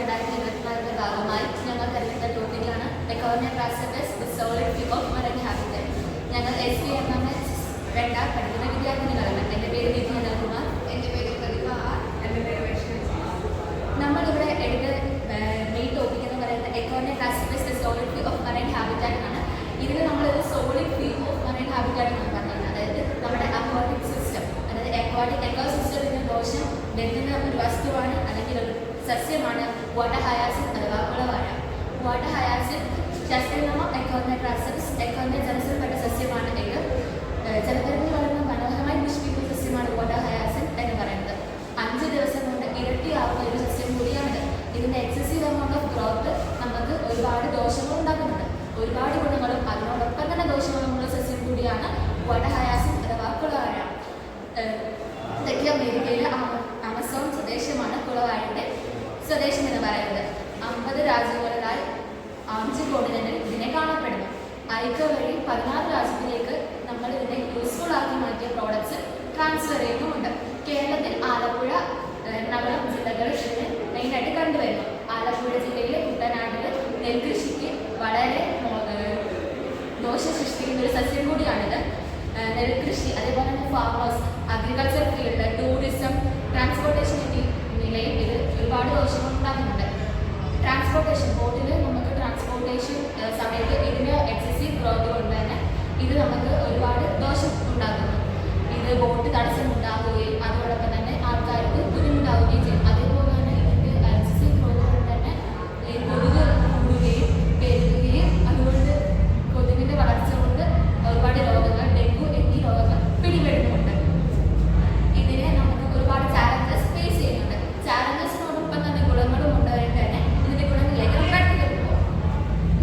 2024 ഭാഗമായി ഞങ്ങൾ തിരഞ്ഞെടുത്ത ടോപ്പിക്കാണ് economic practice the solid view of marine habitat. ഞങ്ങൾ SPMMS പഠിക്കുന്ന വിദ്യാർത്ഥിനികളാണ്. എൻ്റെ പേര് വിധി അനിൽകുമാർ. എൻ്റെ പേര് പ്രതിഭ ആർ. എൻ്റെ പേര് വൈഷ്ണവി. നമ്മളിവിടെ എടുത്ത മെയിൻ ടോപ്പിക് എന്ന് പറയുന്നത് economic practice the solid view of marine habitat ആണ്. ഇതിൽ നമ്മളൊരു solid view of marine habitat എന്നാണ് പറഞ്ഞത്. അതായത് നമ്മുടെ അക്വാട്ടിക് സിസ്റ്റം, അതായത് അക്വാട്ടിക് എക്കോസിസ്റ്റത്തിന്റെ ദോഷം ലഭിക്കുന്ന ഒരു വസ്തുവാണ് അല്ലെങ്കിൽ ഒരു സസ്യമാണ് വാട്ടർ ഹയാസിൻ അഥവാ കുളവാഴ. വാട്ടർ ഹയാസിൻ ശാസ്ത്രീയനാമ എക്കോണമിക് പ്രാക്ടീസ് എക്കോണമിക് ജനസിൽപ്പെട്ട സസ്യമാണ്. ഇത് ജലപരപ്പിൽ വളർന്ന മനോഹരമായി പുഷ്പിക്കുന്ന സസ്യമാണ് വാട്ടർ ഹയാസിൻ എന്ന് പറയുന്നത്. 5 ദിവസം കൊണ്ട് ഇരട്ടിയാവുന്ന ഒരു സസ്യം കൂടിയാണിത്. ഇതിന്റെ എക്സസീവ് എമൗണ്ട് ഓഫ് ഗ്രോത്ത് നമുക്ക് ഒരുപാട് ദോഷങ്ങൾ ഉണ്ടാക്കുന്നുണ്ട്. ഒരുപാട് ഗുണങ്ങളും അതിനോടൊപ്പം തന്നെ ദോഷങ്ങളുമുള്ള സസ്യം കൂടിയാണ് വാട്ടർ ഹയാസിൻ അഥവാ കുളവാഴ. തെക്കേ അമേരിക്കയിലെ ആമസോൺ സ്വദേശമാണ് കുളവാഴയുടെ സ്വദേശം എന്ന് പറയുന്നത്. 50 രാജ്യങ്ങളിലായി 5 കോണ്ടിനെന്റിൽ ഇതിനെ കാണപ്പെടുന്നു. ഐക്യ വഴി 16 രാജ്യത്തിലേക്ക് നമ്മൾ ഇതിനെ യൂസ്ഫുൾ ആക്കി മാറ്റിയ പ്രോഡക്ട്സ് ട്രാൻസ്ഫർ ചെയ്യുന്നുമുണ്ട്. കേരളത്തിൽ ആലപ്പുഴ, എറണാകുളം ജില്ലകളിൽ ഇതിന് മെയിനായിട്ട് കണ്ടുവരുന്നു. ആലപ്പുഴ ജില്ലയിലെ കുട്ടനാട്ടിൽ നെൽകൃഷിക്ക് വളരെ ദോഷം സൃഷ്ടിക്കുന്ന ഒരു സസ്യം കൂടിയാണിത്. നെൽകൃഷി, അതേപോലെ തന്നെ farmers, agriculture field, tourism, transportation എന്നീ നിലയിൽ ഇത് ഒരുപാട് ദോഷങ്ങൾ ഉണ്ടാകുന്നുണ്ട്. ട്രാൻസ്പോർട്ടേഷൻ, ബോട്ടിൽ നമുക്ക് ട്രാൻസ്പോർട്ടേഷൻ സമയത്ത് ഇതിന് എക്സസീവ് ഗ്രോത്ത് കൊണ്ട് തന്നെ ഇത് നമുക്ക് ഒരുപാട് ദോഷം ഉണ്ടാകുന്നു. ഇത് ബോട്ട് തടസ്സം ഉണ്ടാകുകയും അതോടൊപ്പം തന്നെ ആൾക്കാർക്ക് ബുദ്ധിമുട്ടാവുകയും ചെയ്യും. അതേപോലെ തന്നെ ഇതിൻ്റെ എക്സസീവ് ഗ്രോത്ത് കൊണ്ട് തന്നെ ഈ കൊതുക് കൂടുകയും പെരുകുകയും അതുകൊണ്ട് കൊതുകിൻ്റെ വളർച്ച കൊണ്ട് ഒരുപാട് രോഗങ്ങൾ, ഡെങ്കു എന്നീ രോഗങ്ങൾ പിടിപെടുന്നുമുണ്ട്. ഇതിനെ നമുക്ക് ഒരുപാട് ചാലഞ്ചസ് ഫേസ് ചെയ്യുന്നുണ്ട്. ചാലഞ്ചസിനോടൊപ്പം തന്നെ ഗുണങ്ങളും ഉണ്ടായിട്ട് തന്നെ ഇതിന്റെ ഗുണങ്ങളിലേക്ക് കടത്തിക്കൊണ്ടു പോകും.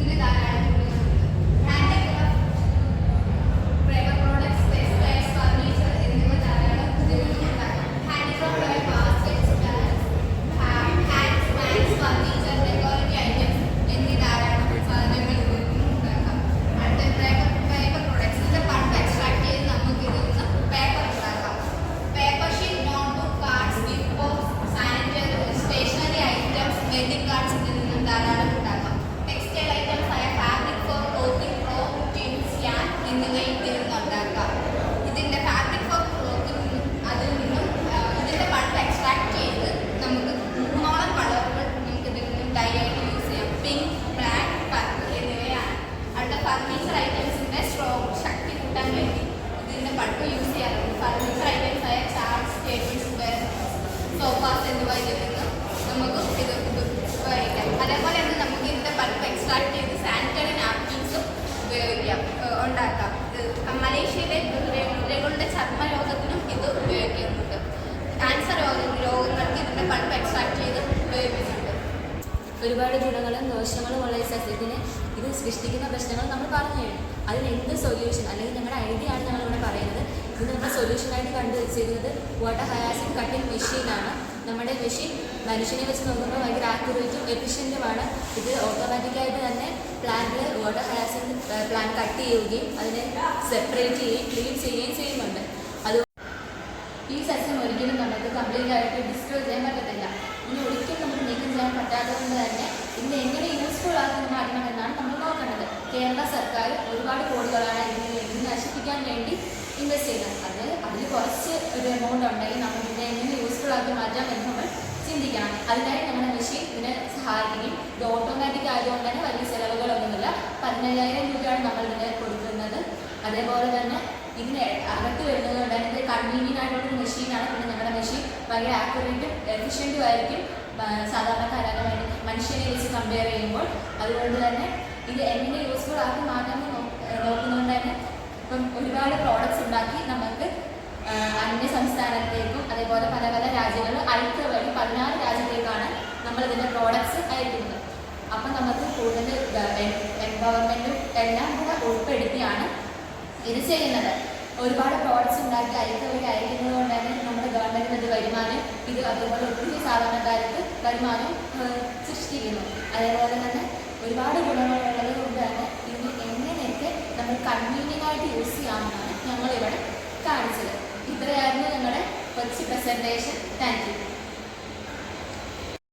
ഇതിന് ധാരാളം പേപ്പർ പ്രോഡക്ട്സ്, ടെക്സ്റ്റൈൽസ്, ഫർണിച്ചർ എന്നിവ ധാരാളം ഉപയോഗങ്ങളുണ്ടാക്കാം. Handicraft baskets, hands, furniture, decorative items എന്നീ ധാരാളം സാധനങ്ങൾ ഇതിൽ നിന്നും ഉണ്ടാക്കാം. അടുത്ത പേപ്പർ പ്രോഡക്ട്സിന്റെ പണ്ട് എക്സ്ട്രാക്ട് ചെയ്ത് നമുക്ക് ഇതിൽ നിന്ന് പേപ്പർ ഉണ്ടാക്കാം. Paper sheet, notebook, cards, gift box, sanitary, stationery items, wedding cards ഇതിൽ നിന്നും ധാരാളം ഉണ്ടാക്കാം. ടെക്സ്റ്റൈൽ ഐറ്റംസ് ആയ fabric for clothing, rope, tins, yarn എന്നിവ ഇതിൽ നിന്ന് ഉണ്ടാക്കാം. ഇതിന്റെ ഫാബ്രിക് ഫോർ ക്ലോത്തിങ് അതിൽ നിന്നും ഇതിന്റെ പണ്ട് എക്സ്ട്രാക്ട് ചെയ്ത് നമുക്ക് 3ഓളം കളറുകൾ നമുക്ക് ഇതിൽ നിന്നും ഡൈ ആയിട്ട് യൂസ് ചെയ്യാം. പിങ്ക്, ബ്ലാക്ക്, പർപ്പിൾ എന്നിവയാണ്. അടുത്ത ഫർണിച്ചർ ഐറ്റംസിന്റെ സ്ട്രോങ് ശക്തി കൂട്ടാൻ വേണ്ടി ഇതിന്റെ പണ്ട് യൂസ് ചെയ്യാറുണ്ട്. ഫർണിച്ചർ ഐറ്റംസ് ആയ ചാർട്സ്, ടേബിൾസ്, സോഫാസ് എന്നിവ ഇതിൽ നിന്ന് നമുക്ക് ഇത് ഉപയോഗിക്കാം. അതേപോലെ തന്നെ നമുക്ക് ഇതിന്റെ പൾപ്പ് എക്സ്ട്രാക്ട് ചെയ്ത് സാനിറ്ററി നാപ്കിൻസും ഉപയോഗിക്കാം, ഉണ്ടാക്കാം. മലേഷ്യയിലെ മുദ്രകളുടെ ചർമ്മരോഗത്തിനും ഇത് ഉപയോഗിക്കുന്നുണ്ട്. ക്യാൻസർ രോഗങ്ങൾക്ക് ഇതിന്റെ പൾപ്പ് എക്സ്ട്രാക്ട് ചെയ്ത് ഉപയോഗിക്കുന്നുണ്ട്. ഒരുപാട് ഗുണങ്ങളും ദോഷങ്ങളും ഉള്ള ഈ സസ്യത്തിന് ഇത് സൃഷ്ടിക്കുന്ന പ്രശ്നങ്ങൾ നമ്മൾ പറഞ്ഞു കഴിഞ്ഞു. അതിന് എന്ത് സൊല്യൂഷൻ അല്ലെങ്കിൽ ഞങ്ങളുടെ ഐഡിയ ആണ് ഞങ്ങളിവിടെ പറയുന്നത്. ഇത് നമ്മുടെ സൊല്യൂഷനായിട്ട് കണ്ടുവച്ചിരുന്നത് വാട്ടർ ഹയാസിൻ കട്ടിംഗ് മെഷീനാണ്. നമ്മുടെ മെഷീൻ മനുഷ്യനെ വെച്ച് നോക്കുമ്പോൾ ഭയങ്കര ആക്യുറേറ്റും എഫിഷ്യൻറ്റുമാണ്. ഇത് ഓട്ടോമാറ്റിക്കായിട്ട് തന്നെ പ്ലാന്റിൽ വാട്ടർ ഹയാസിൻ പ്ലാന്റ് കട്ട് ചെയ്യുകയും അതിനെ സെപ്പറേറ്റ് ചെയ്യുകയും ക്ലീൻ ചെയ്യുകയും ചെയ്യുന്നുണ്ട്. അത് ഈ സസ്യം ഒരിക്കലും നമുക്ക് കംപ്ലീറ്റ് ആയിട്ട് ഡിസ്ട്രോയ് ചെയ്യാൻ പറ്റത്തില്ല. ഇനി ഒരിക്കലും നമുക്ക് നീക്കം ചെയ്യാൻ പറ്റാത്തത് കൊണ്ട് തന്നെ ഇതിനെ എങ്ങനെ യൂസ്ഫുൾ ആക്കി മാറ്റണമെന്നാണ് നമ്മൾ നോക്കേണ്ടത്. കേരള സർക്കാർ ഒരുപാട് കോടികളാണ് ഇതിന് നശിപ്പിക്കാൻ വേണ്ടി ഇൻവെസ്റ്റ് ചെയ്യുന്നത്. അതിൽ കുറച്ച് ഒരു എമൗണ്ട് ഉണ്ടെങ്കിൽ നമ്മൾ ഇതിനെ എങ്ങനെ യൂസ്ഫുൾ ആക്കി മാറ്റാം എന്ന് നമ്മൾ ചിന്തിക്കണം. അതിനായി നമ്മുടെ മെഷീൻ ഇതിനെ സഹായിക്കുകയും ഇത് ഓട്ടോമാറ്റിക് ആയതുകൊണ്ട് തന്നെ വലിയ ചിലവുകളൊന്നുമില്ല. 15,000 രൂപയാണ് നമ്മൾ ഇതിന് കൊടുക്കുന്നത്. അതേപോലെ തന്നെ ഇതിന് അകത്ത് വരുന്നത് കൊണ്ട് തന്നെ ഇത് കൺവീനിയൻ്റ് ആയിട്ടുള്ളൊരു മെഷീനാണ്. പിന്നെ ഞങ്ങളുടെ മെഷീൻ ഭയങ്കര ആക്യുറേറ്റും എഫിഷ്യൻറ്റും ആയിരിക്കും സാധാരണക്കാരായ മനുഷ്യനെ വെച്ച് കമ്പയർ ചെയ്യുമ്പോൾ. അതുകൊണ്ട് തന്നെ ഇത് എങ്ങനെ യൂസ്ഫുൾ ആക്കി മാറ്റാമെന്ന് നോക്കുന്നതുകൊണ്ട് തന്നെ ഇപ്പം ഒരുപാട് പ്രോഡക്ട്സ് ഉണ്ടാക്കി നമുക്ക് അന്യ സംസ്ഥാനത്തേക്കും അതേപോലെ പല പല രാജ്യങ്ങളും ഐക്യ വഴി 16 രാജ്യത്തേക്കാണ് നമ്മൾ ഇതിൻ്റെ പ്രോഡക്ട്സ് അയക്കുന്നത്. അപ്പം നമുക്ക് കൂടുതൽ എംപവർമെൻറ്റും എല്ലാം കൂടെ ഉൾപ്പെടുത്തിയാണ് ഇത് ചെയ്യുന്നത്. ഒരുപാട് പ്രോഡക്ട്സ് ഉണ്ടാക്കി ഐക്യ വഴി അയക്കുന്നത് കൊണ്ട് തന്നെ നമ്മുടെ ഗവൺമെൻറ്റിന് ഇത് വരുമാനം, ഇത് അതുപോലെ ഒത്തിരി സാധാരണക്കാർക്ക് വരുമാനം സൃഷ്ടിക്കുന്നു. അതേപോലെ തന്നെ ഒരുപാട് ഗുണങ്ങളുള്ളത് കൊണ്ട് തന്നെ ഇതിന് എങ്ങനെയൊക്കെ നമ്മൾ കൺവീനിയൻ്റ് ആയിട്ട് യൂസ് ചെയ്യാമെന്നാണ് ഞങ്ങളിവിടെ കാണിച്ചത്. ഇത്രയായിരുന്നു ഞങ്ങളുടെ കൊച്ചു പ്രസൻറ്റേഷൻ. Thank you.